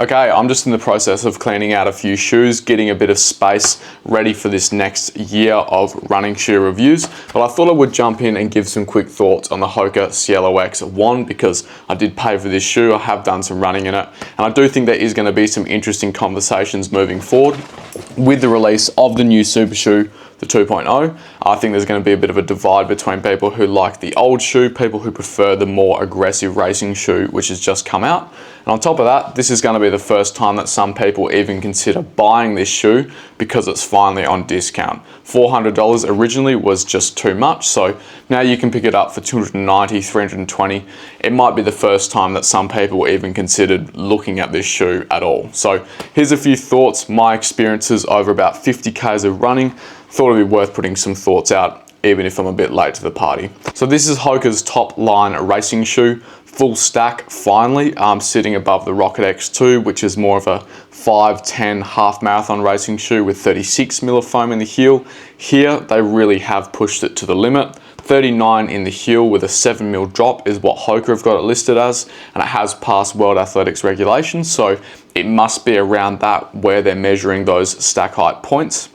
Okay, I'm just in the process of cleaning out a few shoes, getting a bit of space ready for this next year of running shoe reviews. But I thought I would jump in and give some quick thoughts on the Hoka Cielo X1 because I did pay for this shoe, I have done some running in it, and I do think there is going to be some interesting conversations moving forward with the release of the new super shoe, the 2.0. I think there's going to be a bit of a divide between people who like the old shoe, people who prefer the more aggressive racing shoe which has just come out. And on top of that, this is going to be the first time that some people even consider buying this shoe because it's finally on discount. $400 originally was just too much, so now you can pick it up for $290, $320. It might be the first time that some people even considered looking at this shoe at all. So here's a few thoughts, my experiences over about 50 Ks of running. Thought it'd be worth putting some thoughts out even if I'm a bit late to the party. So this is Hoka's top line racing shoe, full stack finally, sitting above the Rocket X2, which is more of a 5'10" half marathon racing shoe with 36 mil of foam in the heel. Here they really have pushed it to the limit. 39 in the heel with a 7 mil drop is what Hoka have got it listed as, and it has passed World Athletics regulations, so it must be around that where they're measuring those stack height points.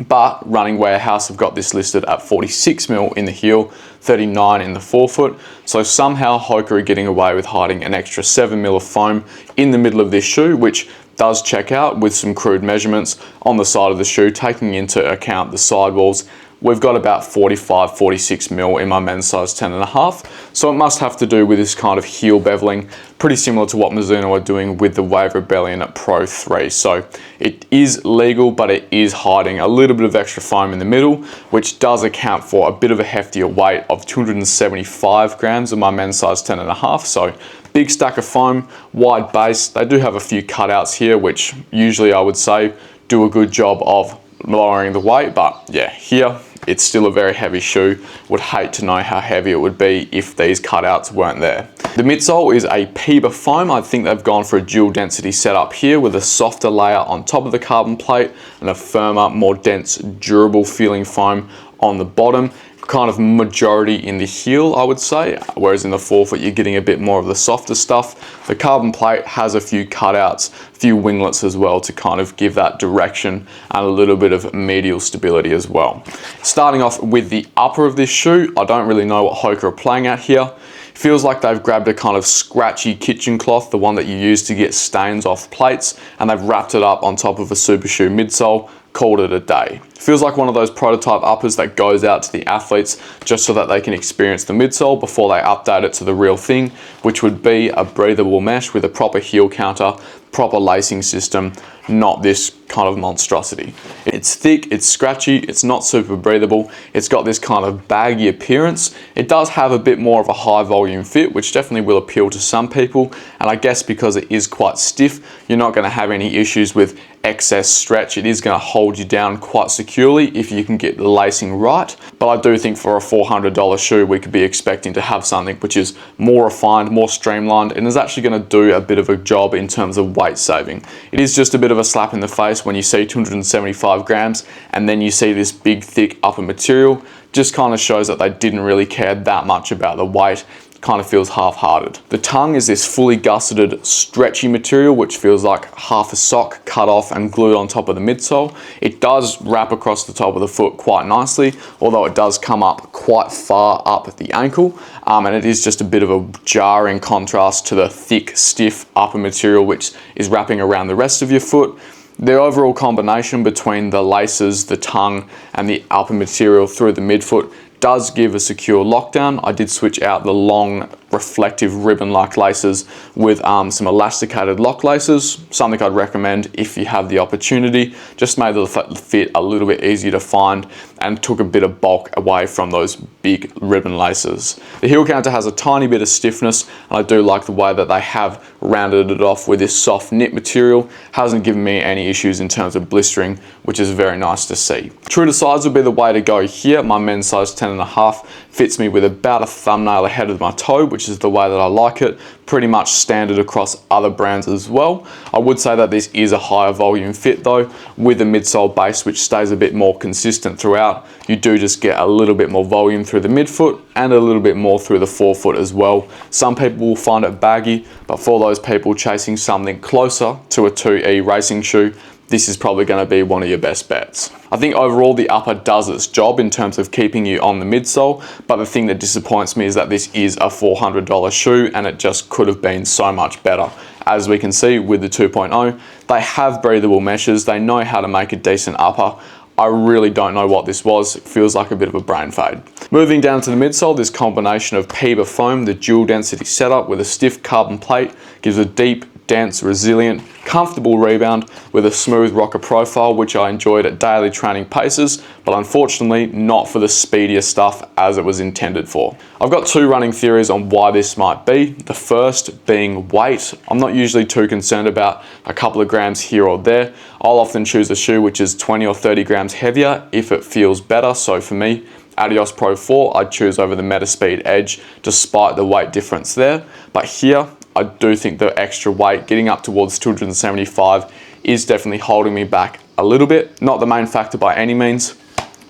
But Running Warehouse have got this listed at 46 mil in the heel, 39 in the forefoot. So somehow Hoka are getting away with hiding an extra 7 mil of foam in the middle of this shoe, which does check out with some crude measurements on the side of the shoe, taking into account the sidewalls. We've got about 45, 46 mil in my men's size 10.5. So it must have to do with this kind of heel beveling, pretty similar to what Mizuno are doing with the Wave Rebellion Pro 3. So it is legal, but it is hiding a little bit of extra foam in the middle, which does account for a bit of a heftier weight of 275 grams in my men's size 10.5. So big stack of foam, wide base. They do have a few cutouts here, which usually I would say do a good job of lowering the weight, but yeah, here it's still a very heavy shoe. Would hate to know how heavy it would be if these cutouts weren't there. The midsole is a PEBA foam. I think they've gone for a dual density setup here with a softer layer on top of the carbon plate and a firmer, more dense, durable feeling foam on the bottom. Kind of majority in the heel, I would say, whereas in the forefoot you're getting a bit more of the softer stuff. The carbon plate has a few cutouts, a few winglets as well to kind of give that direction and a little bit of medial stability as well. Starting off with the upper of this shoe, I don't really know what Hoka are playing at here. Feels like they've grabbed a kind of scratchy kitchen cloth, the one that you use to get stains off plates, and they've wrapped it up on top of a super shoe midsole, called it a day. Feels like one of those prototype uppers that goes out to the athletes just so that they can experience the midsole before they update it to the real thing, which would be a breathable mesh with a proper heel counter, proper lacing system, not this kind of monstrosity. It's thick, it's scratchy, it's not super breathable, it's got this kind of baggy appearance. It does have a bit more of a high volume fit, which definitely will appeal to some people, and I guess because it is quite stiff, you're not going to have any issues with excess stretch. It is going to hold you down quite securely if you can get the lacing right, but I do think for a $400 shoe we could be expecting to have something which is more refined, more streamlined, and is actually going to do a bit of a job in terms of weight saving. It is just a bit of a slap in the face when you see 275 grams and then you see this big thick upper material. Just kind of shows that they didn't really care that much about the weight. Kind of feels half-hearted. The tongue is this fully gusseted, stretchy material which feels like half a sock cut off and glued on top of the midsole. It does wrap across the top of the foot quite nicely, although it does come up quite far up at the ankle, and it is just a bit of a jarring contrast to the thick, stiff upper material which is wrapping around the rest of your foot. The overall combination between the laces, the tongue, and the upper material through the midfoot does give a secure lockdown. I did switch out the long reflective ribbon-like laces with some elasticated lock laces, something I'd recommend if you have the opportunity. Just made the fit a little bit easier to find and took a bit of bulk away from those big ribbon laces. The heel counter has a tiny bit of stiffness, and I do like the way that they have rounded it off with this soft knit material. Hasn't given me any issues in terms of blistering, which is very nice to see. True to size would be the way to go here. My men's size 10.5 fits me with about a thumbnail ahead of my toe, which which is the way that I like it. Pretty much standard across other brands as well. I would say that this is a higher volume fit though, with a midsole base which stays a bit more consistent throughout. You do just get a little bit more volume through the midfoot and a little bit more through the forefoot as well. Some people will find it baggy, but for those people chasing something closer to a 2E racing shoe, this is probably going to be one of your best bets. I think overall the upper does its job in terms of keeping you on the midsole, but the thing that disappoints me is that this is a $400 shoe and it just could have been so much better. As we can see with the 2.0, they have breathable meshes, they know how to make a decent upper. I really don't know what this was. It feels like a bit of a brain fade. Moving down to the midsole, this combination of PEBA foam, the dual density setup with a stiff carbon plate, gives a deep, dense, resilient, comfortable rebound with a smooth rocker profile, which I enjoyed at daily training paces, but unfortunately not for the speedier stuff as it was intended for. I've got two running theories on why this might be. The first being weight. I'm not usually too concerned about a couple of grams here or there. I'll often choose a shoe which is 20 or 30 grams heavier if it feels better. So for me, Adios Pro 4 I'd choose over the Metaspeed Edge despite the weight difference there. But here, I do think the extra weight, getting up towards 275, is definitely holding me back a little bit. Not the main factor by any means.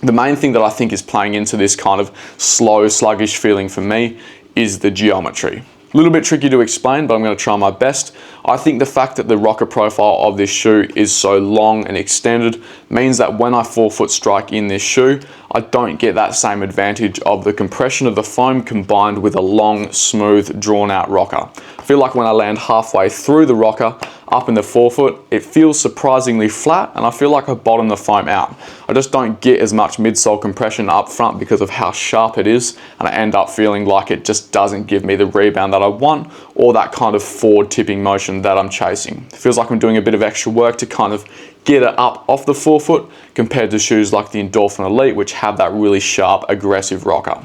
The main thing that I think is playing into this kind of slow, sluggish feeling for me is the geometry. A little bit tricky to explain, but I'm going to try my best. I think the fact that the rocker profile of this shoe is so long and extended means that when I forefoot strike in this shoe, I don't get that same advantage of the compression of the foam combined with a long, smooth, drawn out rocker. I feel like when I land halfway through the rocker, up in the forefoot, it feels surprisingly flat and I feel like I bottom the foam out. I just don't get as much midsole compression up front because of how sharp it is, and I end up feeling like it just doesn't give me the rebound that I want or that kind of forward tipping motion that I'm chasing. It feels like I'm doing a bit of extra work to kind of get it up off the forefoot compared to shoes like the Endorphin Elite, which have that really sharp, aggressive rocker.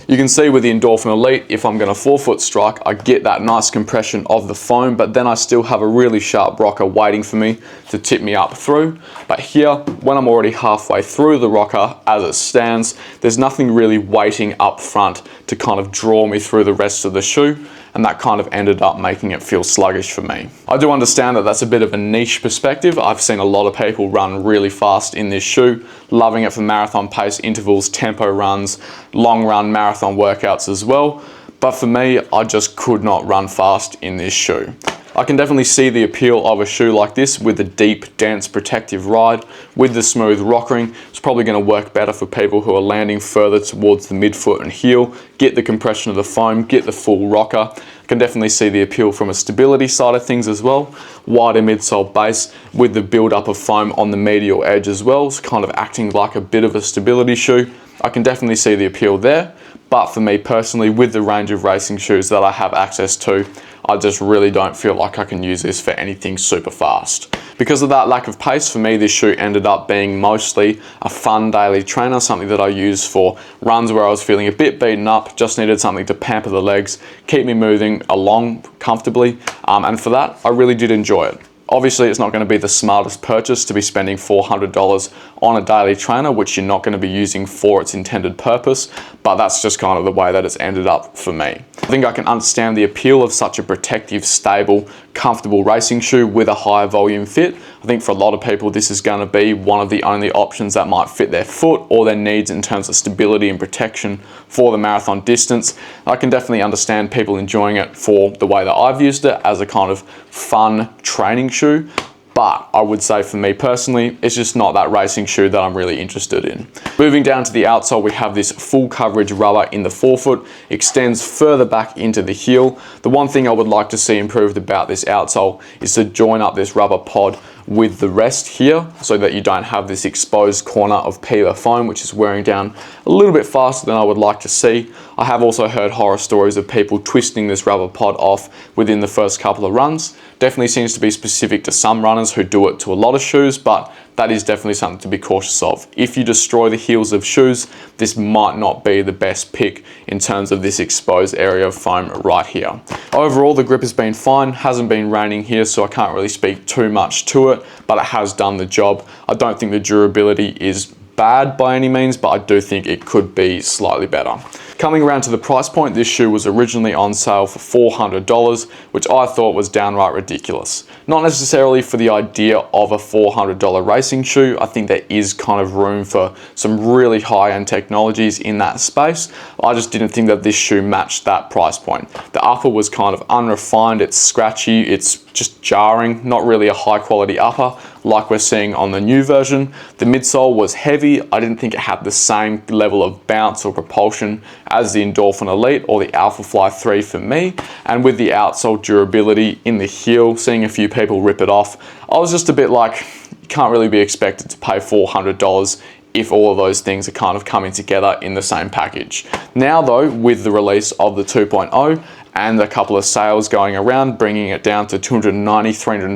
You can see with the Endorphin Elite, if I'm going to forefoot strike, I get that nice compression of the foam, but then I still have a really sharp rocker waiting for me to tip me up through. But here, when I'm already halfway through the rocker as it stands, there's nothing really waiting up front to kind of draw me through the rest of the shoe, and that kind of ended up making it feel sluggish for me. I do understand that that's a bit of a niche perspective. I've seen a lot of people run really fast in this shoe, loving it for marathon pace intervals, tempo runs, long run marathon workouts as well. But for me, I just could not run fast in this shoe. I can definitely see the appeal of a shoe like this with a deep, dense, protective ride, with the smooth rockering. It's probably going to work better for people who are landing further towards the midfoot and heel, get the compression of the foam, get the full rocker. I can definitely see the appeal from a stability side of things as well. Wider midsole base with the build-up of foam on the medial edge as well, so kind of acting like a bit of a stability shoe. I can definitely see the appeal there, but for me personally, with the range of racing shoes that I have access to, I just really don't feel like I can use this for anything super fast. Because of that lack of pace, for me this shoe ended up being mostly a fun daily trainer, something that I use for runs where I was feeling a bit beaten up, just needed something to pamper the legs, keep me moving along comfortably, and for that, I really did enjoy it. Obviously, it's not going to be the smartest purchase to be spending $400 on a daily trainer, which you're not going to be using for its intended purpose, but that's just kind of the way that it's ended up for me. I think I can understand the appeal of such a protective, stable, comfortable racing shoe with a higher volume fit. I think for a lot of people, this is going to be one of the only options that might fit their foot or their needs in terms of stability and protection for the marathon distance. I can definitely understand people enjoying it for the way that I've used it as a kind of fun training shoe. But I would say for me personally, it's just not that racing shoe that I'm really interested in. Moving down to the outsole, we have this full coverage rubber in the forefoot, extends further back into the heel. The one thing I would like to see improved about this outsole is to join up this rubber pod with the rest here so that you don't have this exposed corner of PEBA foam, which is wearing down a little bit faster than I would like to see. I have also heard horror stories of people twisting this rubber pod off within the first couple of runs. Definitely seems to be specific to some runners who do it to a lot of shoes, but that is definitely something to be cautious of. If you destroy the heels of shoes, this might not be the best pick in terms of this exposed area of foam right here. Overall, the grip has been fine. Hasn't been raining here, so I can't really speak too much to it, but it has done the job. I don't think the durability is bad by any means, but I do think it could be slightly better. Coming around to the price point, this shoe was originally on sale for $400, which I thought was downright ridiculous. Not necessarily for the idea of a $400 racing shoe. I think there is kind of room for some really high-end technologies in that space. I just didn't think that this shoe matched that price point. The upper was kind of unrefined, it's scratchy, it's just jarring, not really a high quality upper like we're seeing on the new version. The midsole was heavy. I didn't think it had the same level of bounce or propulsion as the Endorphin Elite or the Alpha Fly 3 for me. And with the outsole durability in the heel, seeing a few people rip it off, I was just a bit like, you can't really be expected to pay $400 if all of those things are kind of coming together in the same package. Now though, with the release of the 2.0 and a couple of sales going around, bringing it down to $290,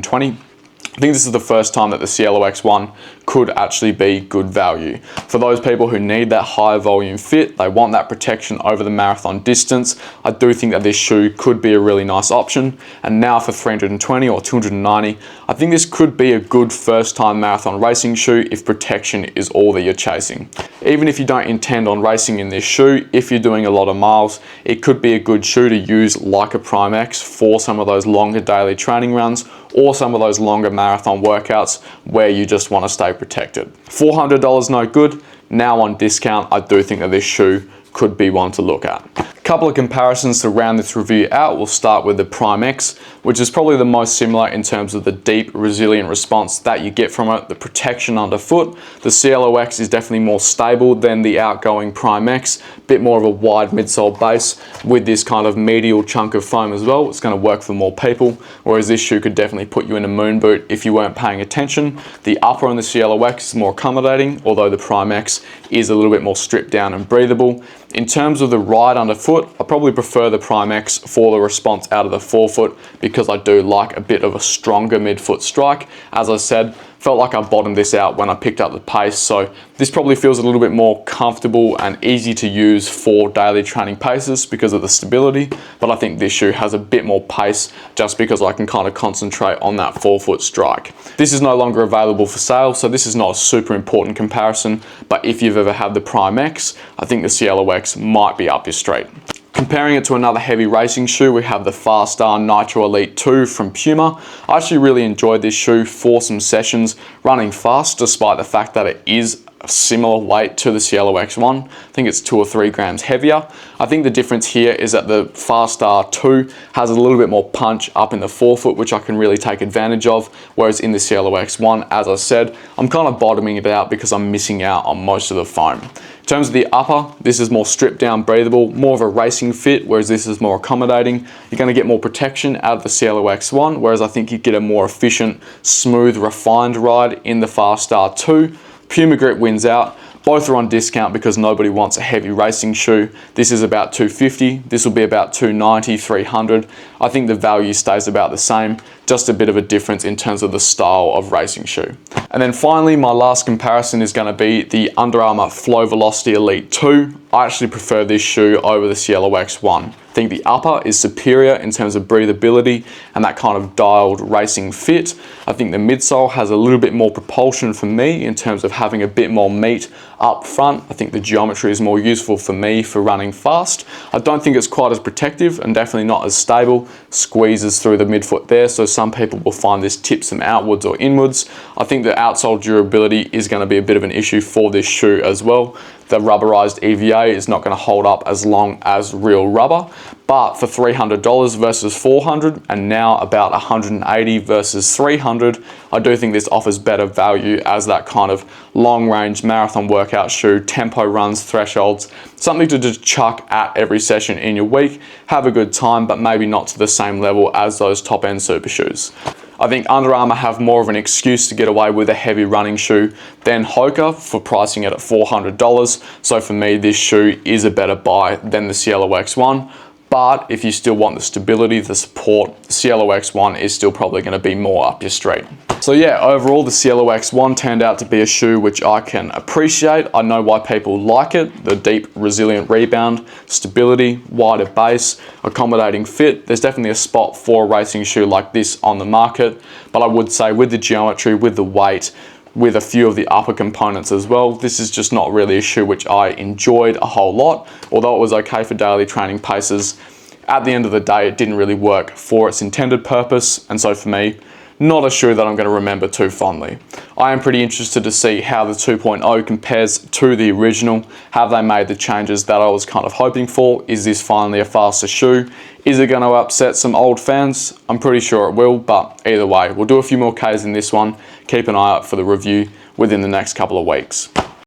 $320, I think this is the first time that the Cielo X1 could actually be good value. For those people who need that high volume fit, they want that protection over the marathon distance, I do think that this shoe could be a really nice option. And now for $320 or $290, I think this could be a good first time marathon racing shoe if protection is all that you're chasing. Even if you don't intend on racing in this shoe, if you're doing a lot of miles, it could be a good shoe to use like a Prime X for some of those longer daily training runs or some of those longer marathon workouts where you just want to stay protected. $400 no good. Now on discount, I do think that this shoe could be one to look at. A couple of comparisons to round this review out. We'll start with the Prime X, which is probably the most similar in terms of the deep, resilient response that you get from it, the protection underfoot. The Cielo X is definitely more stable than the outgoing Prime X, a bit more of a wide midsole base with this kind of medial chunk of foam as well. It's going to work for more people, whereas this shoe could definitely put you in a moon boot if you weren't paying attention. The upper on the Cielo X is more accommodating, although the Prime X is a little bit more stripped down and breathable. In terms of the ride underfoot, I probably prefer the Prime X for the response out of the forefoot because I do like a bit of a stronger midfoot strike. As I said, felt like I bottomed this out when I picked up the pace, so this probably feels a little bit more comfortable and easy to use for daily training paces because of the stability, but I think this shoe has a bit more pace just because I can kind of concentrate on that forefoot strike. This is no longer available for sale, so this is not a super important comparison, but if you've ever had the Prime X, I think the Cielo X might be up your street. Comparing it to another heavy racing shoe, we have the Farstar Nitro Elite 2 from Puma. I actually really enjoyed this shoe for some sessions running fast, despite the fact that it is a similar weight to the Cielo X1. I think it's 2 or 3 grams heavier. I think the difference here is that the Farstar 2 has a little bit more punch up in the forefoot, which I can really take advantage of, whereas in the Cielo X1, as I said, I'm kind of bottoming it out because I'm missing out on most of the foam. In terms of the upper, this is more stripped down, breathable, more of a racing fit, whereas this is more accommodating. You're going to get more protection out of the Cielo X1, whereas I think you get a more efficient, smooth, refined ride in the Farstar 2. Puma grip wins out. Both are on discount because nobody wants a heavy racing shoe. This is about $250. This will be about $290, $300. I think the value stays about the same, just a bit of a difference in terms of the style of racing shoe. And then finally, my last comparison is going to be the Under Armour Flow Velocity Elite 2. I actually prefer this shoe over the Cielo X1. I think the upper is superior in terms of breathability and that kind of dialed racing fit. I think the midsole has a little bit more propulsion for me in terms of having a bit more meat up front. I think the geometry is more useful for me for running fast. I don't think it's quite as protective and definitely not as stable. Squeezes through the midfoot there, so some people will find this tips them outwards or inwards. I think the outsole durability is going to be a bit of an issue for this shoe as well. The rubberized EVA is not going to hold up as long as real rubber, but for $300 versus $400 and now about $180 versus $300, I do think this offers better value as that kind of long range marathon workout shoe, tempo runs, thresholds, something to just chuck at every session in your week, have a good time, but maybe not to the same level as those top end super shoes. I think Under Armour have more of an excuse to get away with a heavy running shoe than Hoka for pricing it at $400. So for me, this shoe is a better buy than the Cielo X1. But if you still want the stability, the support, the Cielo X1 is still probably going to be more up your street. So yeah, overall the Cielo X1 turned out to be a shoe which I can appreciate. I know why people like it. The deep, resilient rebound, stability, wider base, accommodating fit. There's definitely a spot for a racing shoe like this on the market. But I would say with the geometry, with the weight, with a few of the upper components as well. This is just not really a shoe which I enjoyed a whole lot. Although it was okay for daily training paces, at the end of the day, it didn't really work for its intended purpose. And so for me, not a shoe that I'm going to remember too fondly. I am pretty interested to see how the 2.0 compares to the original. Have they made the changes that I was kind of hoping for? Is this finally a faster shoe? Is it going to upset some old fans? I'm pretty sure it will, but either way, we'll do a few more Ks in this one. Keep an eye out for the review within the next couple of weeks.